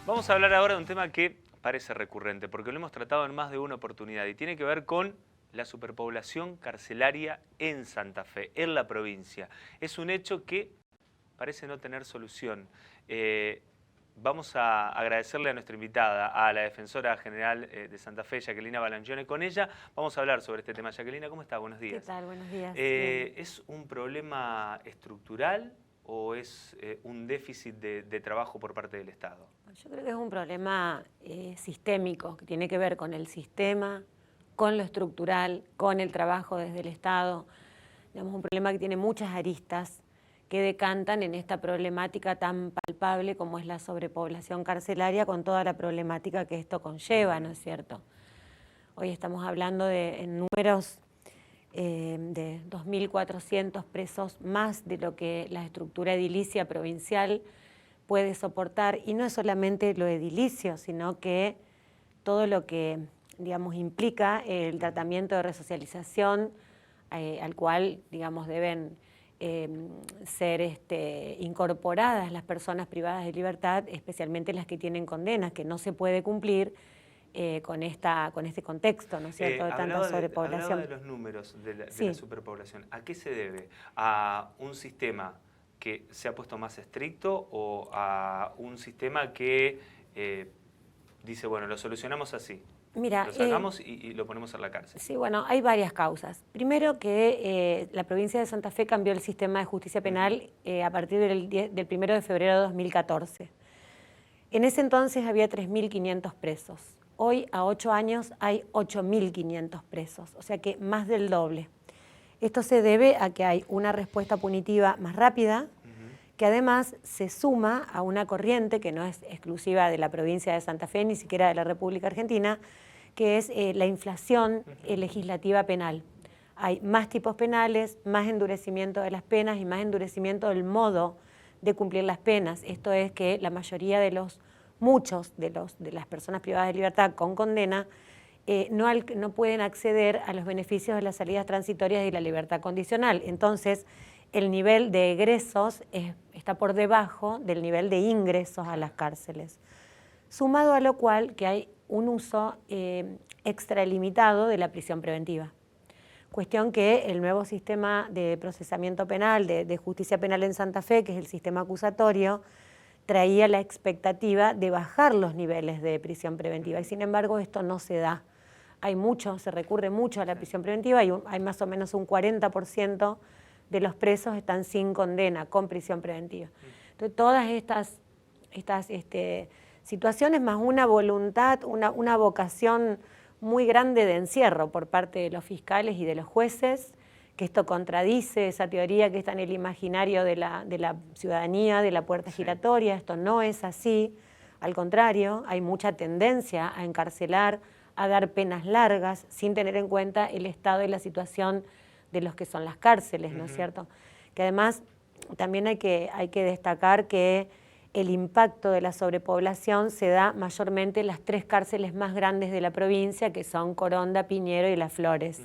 Vamos a hablar ahora de un tema que parece recurrente, porque lo hemos tratado en más de una oportunidad y tiene que ver con la superpoblación carcelaria en Santa Fe, en la provincia. Es un hecho que parece no tener solución. Vamos a agradecerle a nuestra invitada, a la defensora general de Santa Fe, Jacquelina Balangione. Con ella vamos a hablar sobre este tema. Jacquelina, ¿cómo está? Buenos días. ¿Qué tal? Buenos días. ¿Es un problema estructural o es un déficit de trabajo por parte del Estado? Yo creo que es un problema sistémico, que tiene que ver con el sistema, con lo estructural, con el trabajo desde el Estado. Digamos, un problema que tiene muchas aristas que decantan en esta problemática tan palpable como es la sobrepoblación carcelaria, con toda la problemática que esto conlleva, ¿no es cierto? Hoy estamos hablando en números de 2.400 presos más de lo que la estructura edilicia provincial puede soportar, y no es solamente lo edilicio, sino que todo lo que, digamos, implica el tratamiento de resocialización al cual, digamos, deben ser incorporadas las personas privadas de libertad, especialmente las que tienen condenas, que no se puede cumplir con este contexto, ¿no es cierto?, de tanta sobrepoblación. Hablaba de los números de la superpoblación. ¿A qué se debe? ¿A un sistema que se ha puesto más estricto o a un sistema que dice, bueno, lo solucionamos así? Mira, lo sacamos y lo ponemos en la cárcel. Sí, bueno, hay varias causas. Primero que la provincia de Santa Fe cambió el sistema de justicia penal a partir del 1 de febrero de 2014. En ese entonces había 3.500 presos. Hoy, a 8 años, hay 8.500 presos, o sea que más del doble. Esto se debe a que hay una respuesta punitiva más rápida, que además se suma a una corriente que no es exclusiva de la provincia de Santa Fe, ni siquiera de la República Argentina, que es la inflación legislativa penal. Hay más tipos penales, más endurecimiento de las penas y más endurecimiento del modo de cumplir las penas. Esto es que la mayoría de muchos de las personas privadas de libertad con condena no pueden acceder a los beneficios de las salidas transitorias y la libertad condicional. Entonces, el nivel de egresos está por debajo del nivel de ingresos a las cárceles. Sumado a lo cual que hay un uso extralimitado de la prisión preventiva. Cuestión que el nuevo sistema de procesamiento penal, de justicia penal en Santa Fe, que es el sistema acusatorio, traía la expectativa de bajar los niveles de prisión preventiva y sin embargo esto no se da. Se recurre mucho a la prisión preventiva y hay más o menos un 40% de los presos están sin condena, con prisión preventiva. Entonces todas estas situaciones más una voluntad, una vocación muy grande de encierro por parte de los fiscales y de los jueces, que esto contradice esa teoría que está en el imaginario de la ciudadanía, de la puerta giratoria. Esto no es así, al contrario, hay mucha tendencia a encarcelar, a dar penas largas, sin tener en cuenta el estado y la situación de los que son las cárceles, ¿no es cierto? Que además también hay que destacar que el impacto de la sobrepoblación se da mayormente en las 3 cárceles más grandes de la provincia, que son Coronda, Piñero y Las Flores.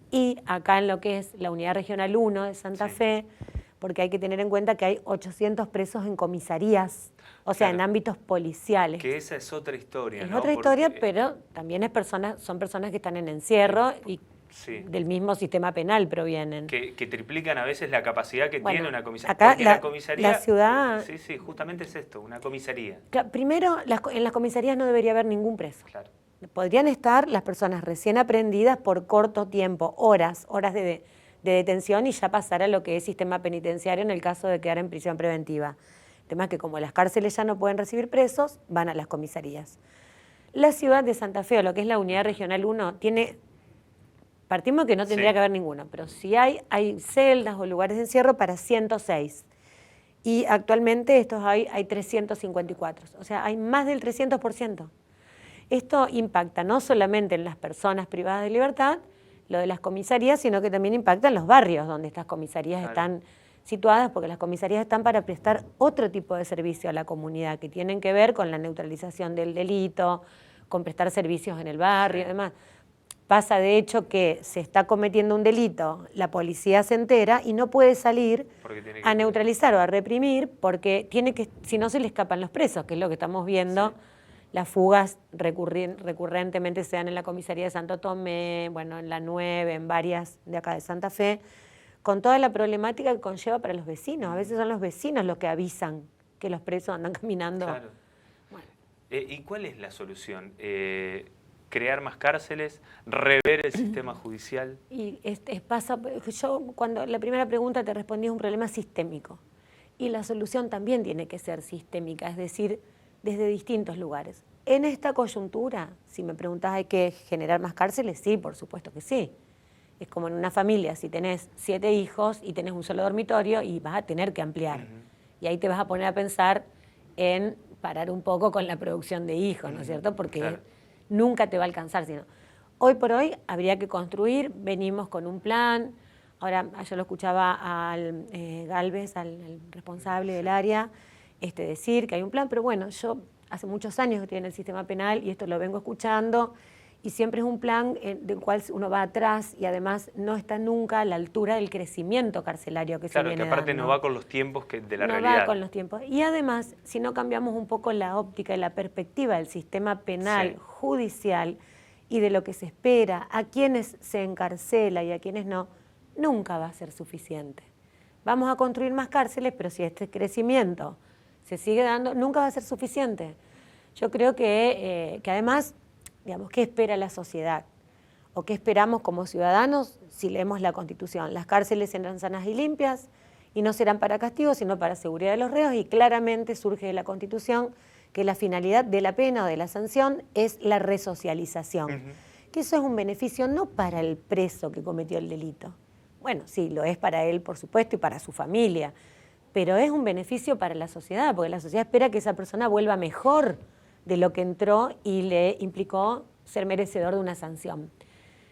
Y acá en lo que es la Unidad Regional 1 de Santa Fe, porque hay que tener en cuenta que hay 800 presos en comisarías, o sea, en ámbitos policiales. Que esa es otra historia, Es ¿no? otra historia, pero también son personas que están en encierro y del mismo sistema penal provienen. Que triplican a veces la capacidad que tiene una comisaría. Acá la comisaría, la ciudad... Sí, justamente es esto, una comisaría. Primero, en las comisarías no debería haber ningún preso. Claro. Podrían estar las personas recién aprendidas por corto tiempo, horas de detención y ya pasar a lo que es sistema penitenciario en el caso de quedar en prisión preventiva. El tema es que como las cárceles ya no pueden recibir presos, van a las comisarías. La ciudad de Santa Fe, o lo que es la Unidad Regional 1, partimos que no tendría que haber ninguno, pero sí hay celdas o lugares de encierro para 106. Y actualmente hay 354, o sea, hay más del 300%. Esto impacta no solamente en las personas privadas de libertad, lo de las comisarías, sino que también impacta en los barrios donde estas comisarías están situadas, porque las comisarías están para prestar otro tipo de servicio a la comunidad, que tienen que ver con la neutralización del delito, con prestar servicios en el barrio y demás. Pasa de hecho que se está cometiendo un delito, la policía se entera y no puede salir a neutralizar o a reprimir porque tiene que, si no se le escapan los presos, que es lo que estamos viendo. Sí. Las fugas recurrentemente se dan en la comisaría de Santo Tomé, bueno, en la 9, en varias de acá de Santa Fe, con toda la problemática que conlleva para los vecinos. A veces son los vecinos los que avisan que los presos andan caminando. Claro. Bueno. ¿Y cuál es la solución? ¿Crear más cárceles? ¿Rever el sistema judicial? Y yo cuando la primera pregunta te respondí es un problema sistémico. Y la solución también tiene que ser sistémica, es decir, desde distintos lugares. En esta coyuntura, si me preguntás, ¿hay que generar más cárceles? Sí, por supuesto que sí. Es como en una familia, si tenés 7 hijos y tenés un solo dormitorio y vas a tener que ampliar. Y ahí te vas a poner a pensar en parar un poco con la producción de hijos, ¿no es cierto? Porque claro, nunca te va a alcanzar. Sino, hoy por hoy habría que construir, venimos con un plan. Ahora, yo lo escuchaba al Galvez, al responsable del área, decir que hay un plan, pero bueno, yo hace muchos años que estoy en el sistema penal y esto lo vengo escuchando, y siempre es un plan del cual uno va atrás y además no está nunca a la altura del crecimiento carcelario que se viene dando. Claro, que aparte no va con los tiempos de la realidad. No va con los tiempos. Y además, si no cambiamos un poco la óptica y la perspectiva del sistema penal, sí, judicial, y de lo que se espera, a quienes se encarcela y a quienes no, nunca va a ser suficiente. Vamos a construir más cárceles, pero si este crecimiento se sigue dando, nunca va a ser suficiente. Yo creo que además, digamos, ¿qué espera la sociedad? ¿O qué esperamos como ciudadanos si leemos la Constitución? Las cárceles serán sanas y limpias y no serán para castigo, sino para seguridad de los reos, y claramente surge de la Constitución que la finalidad de la pena o de la sanción es la resocialización. Que eso es un beneficio no para el preso que cometió el delito. Bueno, sí, lo es para él, por supuesto, y para su familia, pero es un beneficio para la sociedad, porque la sociedad espera que esa persona vuelva mejor de lo que entró y le implicó ser merecedor de una sanción.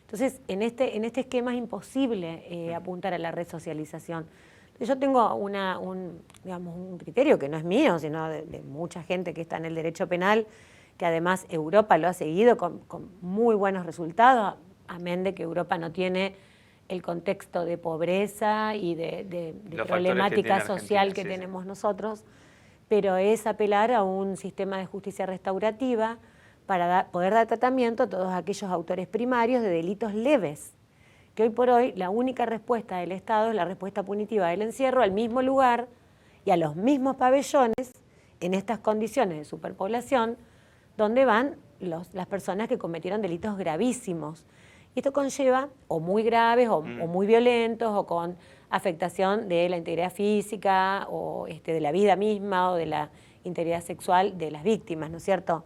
Entonces, en este esquema es imposible apuntar a la resocialización. Yo tengo un criterio que no es mío, sino de mucha gente que está en el derecho penal, que además Europa lo ha seguido con muy buenos resultados, amén de que Europa no tiene el contexto de pobreza y de problemática social que tenemos nosotros, pero es apelar a un sistema de justicia restaurativa para poder dar tratamiento a todos aquellos autores primarios de delitos leves, que hoy por hoy la única respuesta del Estado es la respuesta punitiva del encierro al mismo lugar y a los mismos pabellones en estas condiciones de superpoblación donde van las personas que cometieron delitos gravísimos. Y esto conlleva o muy graves o muy violentos o con afectación de la integridad física o de la vida misma o de la integridad sexual de las víctimas, ¿no es cierto?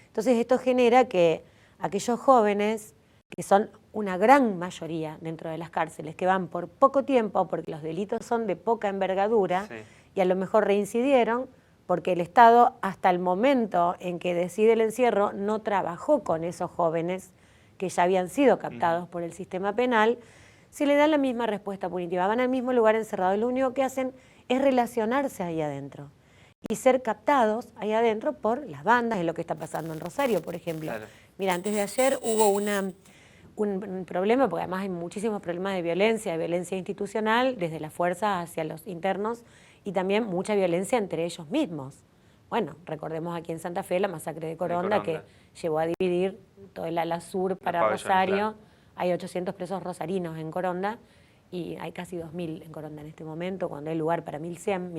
Entonces esto genera que aquellos jóvenes, que son una gran mayoría dentro de las cárceles, que van por poco tiempo porque los delitos son de poca envergadura, sí, y a lo mejor reincidieron porque el Estado hasta el momento en que decide el encierro no trabajó con esos jóvenes que ya habían sido captados por el sistema penal, se le da la misma respuesta punitiva. Van al mismo lugar encerrado y lo único que hacen es relacionarse ahí adentro y ser captados ahí adentro por las bandas, es lo que está pasando en Rosario, por ejemplo. Claro. Mira, antes de ayer hubo un problema, porque además hay muchísimos problemas de violencia institucional, desde la fuerza hacia los internos, y también mucha violencia entre ellos mismos. Bueno, recordemos aquí en Santa Fe la masacre de Coronda, que llevó a dividir todo el ala sur para Rosario. Claro. Hay 800 presos rosarinos en Coronda y hay casi 2.000 en Coronda en este momento, cuando hay lugar para 1.100,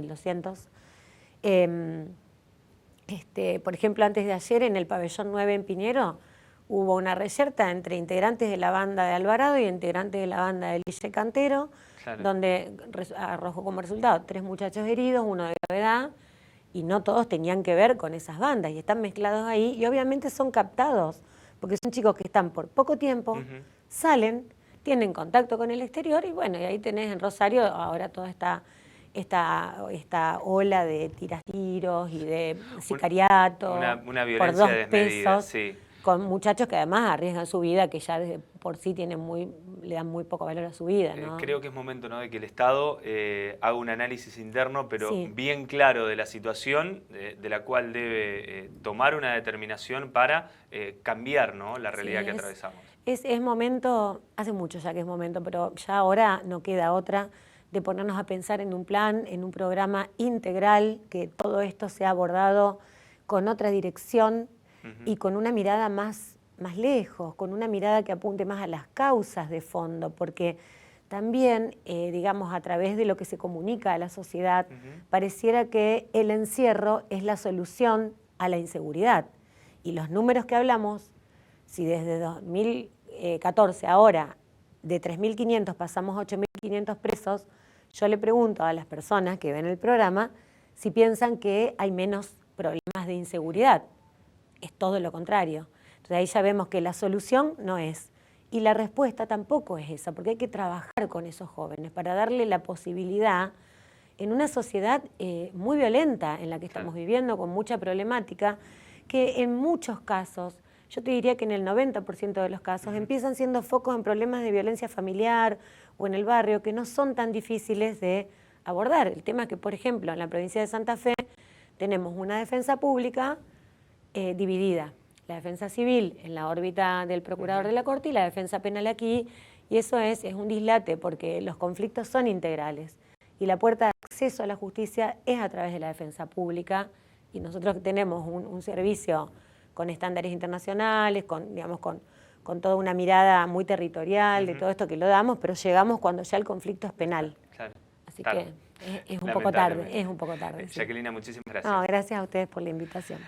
1.200. Por ejemplo, antes de ayer en el pabellón 9 en Piñero hubo una reyerta entre integrantes de la banda de Alvarado y integrantes de la banda del Guille Cantero, claro, donde arrojó como resultado 3 muchachos heridos, 1 de gravedad, y no todos tenían que ver con esas bandas, y están mezclados ahí, y obviamente son captados, porque son chicos que están por poco tiempo, salen, tienen contacto con el exterior, y bueno, y ahí tenés en Rosario ahora toda esta ola de tiros y de sicariato, una violencia por 2 pesos, sí, con muchachos que además arriesgan su vida, que ya por sí le dan muy poco valor a su vida, ¿no? Creo que es momento, ¿no?, de que el Estado haga un análisis interno, pero sí, bien claro de la situación, de la cual debe tomar una determinación para cambiar, ¿no?, la realidad que atravesamos. Es momento, hace mucho ya que es momento, pero ya ahora no queda otra de ponernos a pensar en un plan, en un programa integral, que todo esto sea abordado con otra dirección y con una mirada más lejos, con una mirada que apunte más a las causas de fondo, porque también, digamos, a través de lo que se comunica a la sociedad, pareciera que el encierro es la solución a la inseguridad. Y los números que hablamos, si desde 2014 ahora de 3.500 pasamos a 8.500 presos, yo le pregunto a las personas que ven el programa si piensan que hay menos problemas de inseguridad. Es todo lo contrario. Entonces ahí ya vemos que la solución no es. Y la respuesta tampoco es esa, porque hay que trabajar con esos jóvenes para darle la posibilidad en una sociedad muy violenta en la que estamos viviendo, con mucha problemática, que en muchos casos, yo te diría que en el 90% de los casos, empiezan siendo focos en problemas de violencia familiar o en el barrio que no son tan difíciles de abordar. El tema es que, por ejemplo, en la provincia de Santa Fe tenemos una defensa pública dividida. La defensa civil en la órbita del procurador de la Corte y la defensa penal aquí, y eso es un dislate porque los conflictos son integrales y la puerta de acceso a la justicia es a través de la defensa pública, y nosotros tenemos un servicio con estándares internacionales, digamos, con toda una mirada muy territorial de todo esto que lo damos, pero llegamos cuando ya el conflicto es penal. Claro. Así que es un poco tarde, es un poco tarde. Jacquelina, muchísimas gracias. No, gracias a ustedes por la invitación.